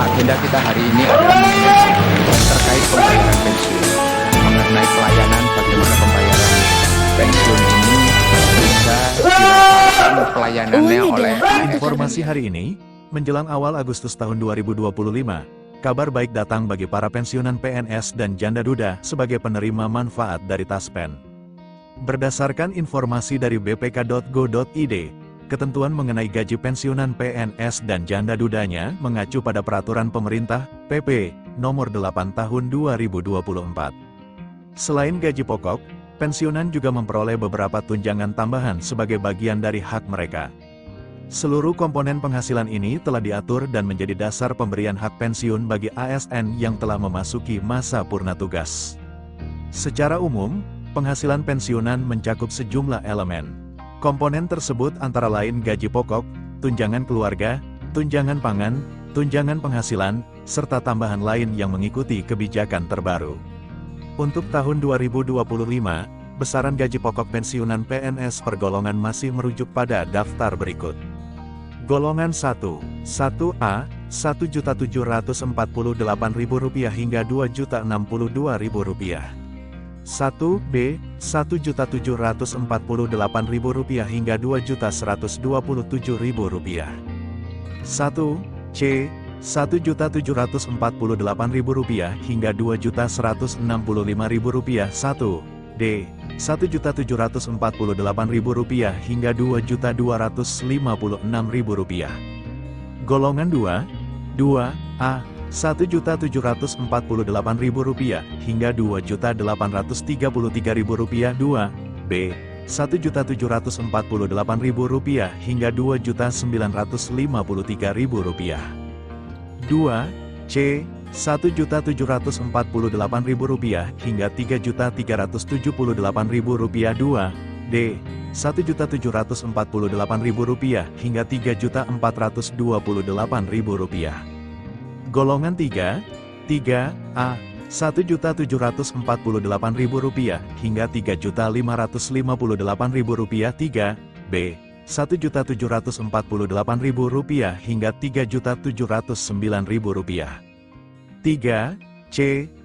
Agenda kita hari ini adalah terkait pembayaran pensiun. Mengenai pelayanan, bagaimana pembayaran pensiun ini bisa dirasakan pelayanannya oleh ASN. Informasi hari ini, menjelang awal Agustus tahun 2025, kabar baik datang bagi para pensiunan PNS dan janda duda sebagai penerima manfaat dari Taspen. Berdasarkan informasi dari bpk.go.id, ketentuan mengenai gaji pensiunan PNS dan janda dudanya mengacu pada Peraturan Pemerintah PP Nomor 8 Tahun 2024. Selain gaji pokok, pensiunan juga memperoleh beberapa tunjangan tambahan sebagai bagian dari hak mereka. Seluruh komponen penghasilan ini telah diatur dan menjadi dasar pemberian hak pensiun bagi ASN yang telah memasuki masa purna tugas. Secara umum, penghasilan pensiunan mencakup sejumlah elemen. Komponen tersebut antara lain gaji pokok, tunjangan keluarga, tunjangan pangan, tunjangan penghasilan, serta tambahan lain yang mengikuti kebijakan terbaru. Untuk tahun 2025, besaran gaji pokok pensiunan PNS per golongan masih merujuk pada daftar berikut. Golongan 1, 1A, Rp1.748.000 hingga Rp2.062.000. 1B, Rp1.748.000 hingga Rp2.127.000. 1C, Rp1.748.000 hingga Rp2.165.000. 1D, Rp1.748.000 hingga Rp2.256.000. Golongan 2, 2A, Rp1.748.000 hingga Rp2.833.000. 2B, Rp1.748.000 hingga Rp2.953.000. 2C, Rp1.748.000 hingga Rp3.378.000. 2D, Rp1.748.000 hingga Rp3.428.000. Golongan 3, 3A, Rp1.748.000 hingga Rp3.558.000. 3B, Rp1.748.000 hingga Rp3.709.000. 3C,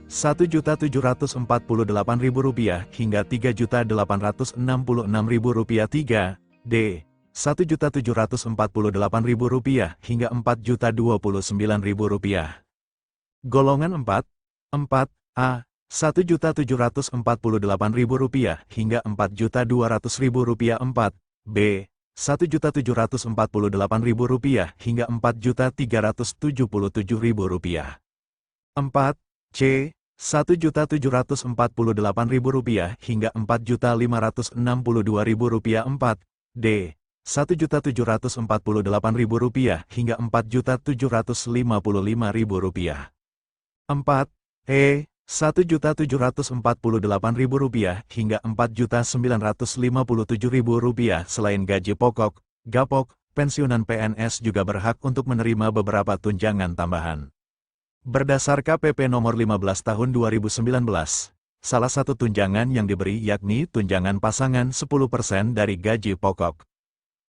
Rp1.748.000 hingga Rp3.866.000. 3D, Rp1.748.000 hingga Rp4.029.000. Golongan 4, 4A, Rp1.748.000 hingga Rp4.200.000. 4B, Rp1.748.000 hingga Rp4.377.000. 4C, Rp1.748.000 hingga Rp4.562.000. 4D, Rp1.748.000 hingga Rp4.755.000. 4E, Rp1.748.000 hingga Rp4.957.000. Selain gaji pokok, gapok, pensiunan PNS juga berhak untuk menerima beberapa tunjangan tambahan. Berdasarkan PP Nomor 15 Tahun 2019, salah satu tunjangan yang diberi yakni tunjangan pasangan 10% dari gaji pokok.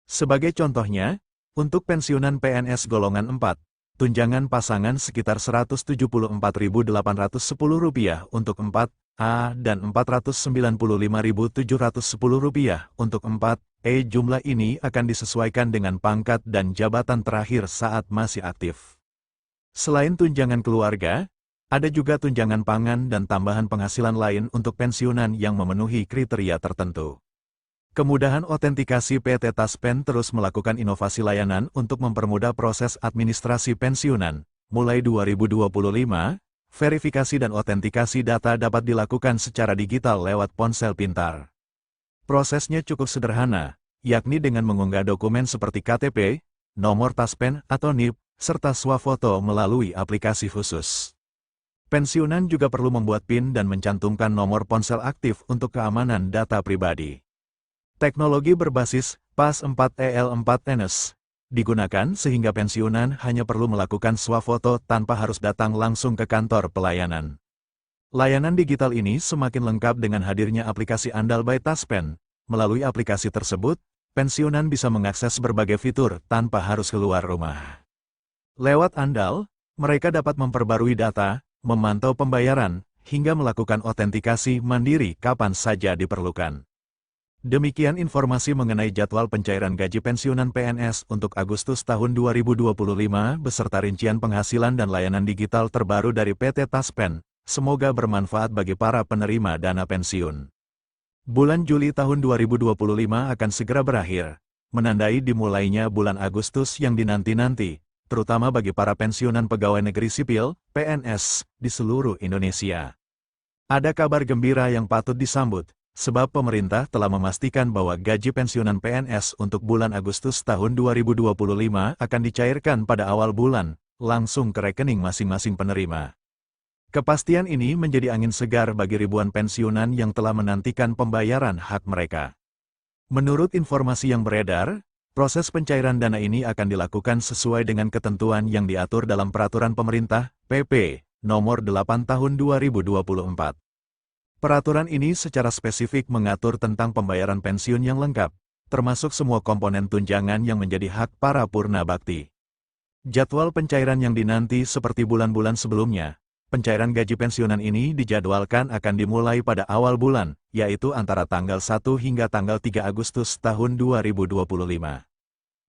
Sebagai contohnya, untuk pensiunan PNS golongan 4, tunjangan pasangan sekitar Rp174.810 untuk 4A dan Rp495.710 untuk 4E. Jumlah ini akan disesuaikan dengan pangkat dan jabatan terakhir saat masih aktif. Selain tunjangan keluarga, ada juga tunjangan pangan dan tambahan penghasilan lain untuk pensiunan yang memenuhi kriteria tertentu. Kemudahan otentikasi PT Taspen terus melakukan inovasi layanan untuk mempermudah proses administrasi pensiunan. Mulai 2025, verifikasi dan otentikasi data dapat dilakukan secara digital lewat ponsel pintar. Prosesnya cukup sederhana, yakni dengan mengunggah dokumen seperti KTP, nomor Taspen atau NIP, serta swafoto melalui aplikasi khusus. Pensiunan juga perlu membuat PIN dan mencantumkan nomor ponsel aktif untuk keamanan data pribadi. Teknologi berbasis PAS4EL4NS digunakan sehingga pensiunan hanya perlu melakukan swafoto tanpa harus datang langsung ke kantor pelayanan. Layanan digital ini semakin lengkap dengan hadirnya aplikasi andal by Taspen. Melalui aplikasi tersebut, pensiunan bisa mengakses berbagai fitur tanpa harus keluar rumah. Lewat andal, Mereka dapat memperbarui data, memantau pembayaran, hingga melakukan autentikasi mandiri kapan saja diperlukan. Demikian informasi mengenai jadwal pencairan gaji pensiunan PNS untuk Agustus tahun 2025 beserta rincian penghasilan dan layanan digital terbaru dari PT Taspen. Semoga bermanfaat bagi para penerima dana pensiun. Bulan Juli tahun 2025 akan segera berakhir, menandai dimulainya bulan Agustus yang dinanti-nanti, terutama bagi para pensiunan pegawai negeri sipil, PNS, di seluruh Indonesia. Ada kabar gembira yang patut disambut, sebab pemerintah telah memastikan bahwa gaji pensiunan PNS untuk bulan Agustus tahun 2025 akan dicairkan pada awal bulan, langsung ke rekening masing-masing penerima. Kepastian ini menjadi angin segar bagi ribuan pensiunan yang telah menantikan pembayaran hak mereka. Menurut informasi yang beredar, proses pencairan dana ini akan dilakukan sesuai dengan ketentuan yang diatur dalam Peraturan Pemerintah, PP, Nomor 8 Tahun 2024. Peraturan ini secara spesifik mengatur tentang pembayaran pensiun yang lengkap, termasuk semua komponen tunjangan yang menjadi hak para purna bakti. Jadwal pencairan yang dinanti seperti bulan-bulan sebelumnya, pencairan gaji pensiunan ini dijadwalkan akan dimulai pada awal bulan, yaitu antara tanggal 1 hingga tanggal 3 Agustus tahun 2025.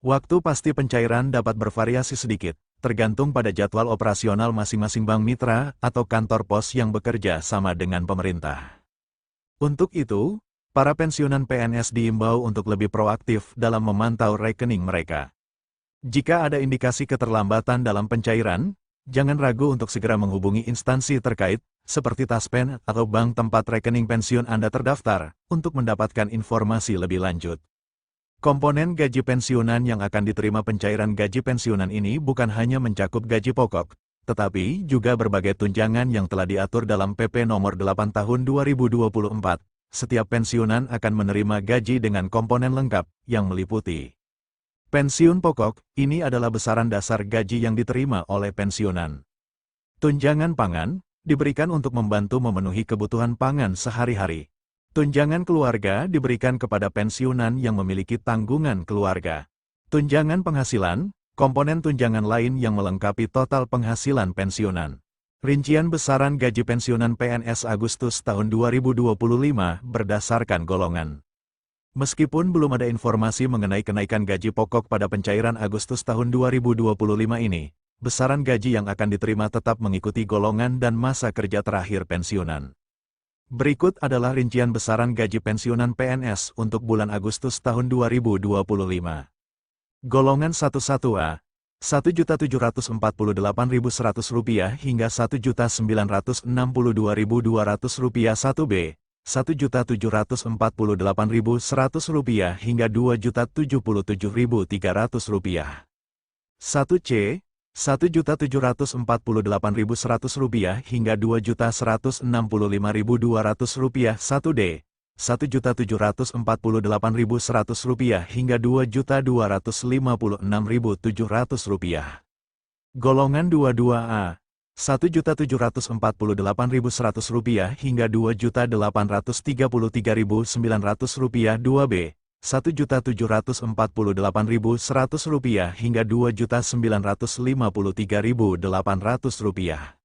Waktu pasti pencairan dapat bervariasi sedikit, tergantung pada jadwal operasional masing-masing bank mitra atau kantor pos yang bekerja sama dengan pemerintah. Untuk itu, para pensiunan PNS diimbau untuk lebih proaktif dalam memantau rekening mereka. Jika ada indikasi keterlambatan dalam pencairan, jangan ragu untuk segera menghubungi instansi terkait, seperti Taspen atau bank tempat rekening pensiun Anda terdaftar, untuk mendapatkan informasi lebih lanjut. Komponen gaji pensiunan yang akan diterima pencairan gaji pensiunan ini bukan hanya mencakup gaji pokok, tetapi juga berbagai tunjangan yang telah diatur dalam PP Nomor 8 Tahun 2024. Setiap pensiunan akan menerima gaji dengan komponen lengkap, yang meliputi pensiun pokok. Ini adalah besaran dasar gaji yang diterima oleh pensiunan. Tunjangan pangan, diberikan untuk membantu memenuhi kebutuhan pangan sehari-hari. Tunjangan keluarga diberikan kepada pensiunan yang memiliki tanggungan keluarga. Tunjangan penghasilan, komponen tunjangan lain yang melengkapi total penghasilan pensiunan. Rincian besaran gaji pensiunan PNS Agustus tahun 2025 berdasarkan golongan. Meskipun belum ada informasi mengenai kenaikan gaji pokok pada pencairan Agustus tahun 2025 ini, besaran gaji yang akan diterima tetap mengikuti golongan dan masa kerja terakhir pensiunan. Berikut adalah rincian besaran gaji pensiunan PNS untuk bulan Agustus tahun 2025. Golongan 11A, Rp1.748.100 hingga Rp1.962.200, 1B, Rp1.748.100 hingga Rp2.077.300. 1C, Rp1.748.100 hingga Rp2.165.200, 1D, Rp1.748.100 hingga Rp2.256.700. Golongan 22A, Rp1.748.100 hingga Rp2.833.900, 2B, Rp1.748.100 hingga Rp2.953.800.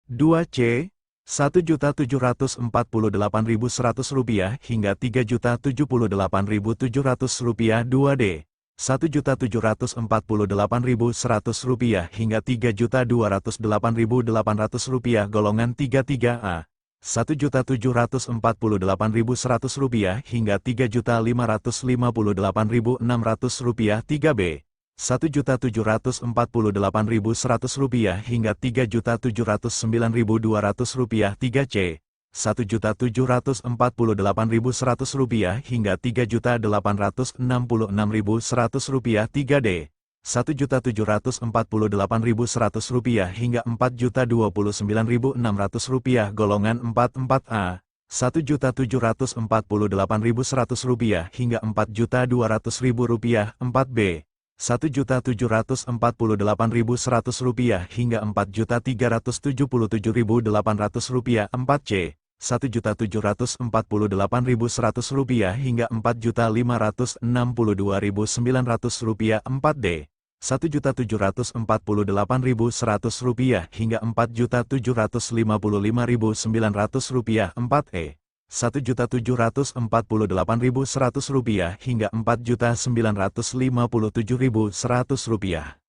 2C, Rp1.748.100 hingga Rp3.078.700, 2D, Rp1.748.100 hingga Rp3.208.800, golongan 33A. Rp1.748.100 hingga Rp3.558.600, 3B, Rp1.748.100 hingga Rp3.709.200, 3C, Rp1.748.100 hingga Rp3.866.100, 3D, Rp1.748.100 hingga Rp4.029.600, golongan 44A, Rp1.748.100 hingga Rp4.200.000, 4B, Rp1.748.100 hingga Rp4.377.800, 4C, Rp1.748.100 hingga Rp4.562.900, 4D, Rp1.748.100 hingga Rp4.755.900 4E. Rp1.748.100 hingga Rp4.957.100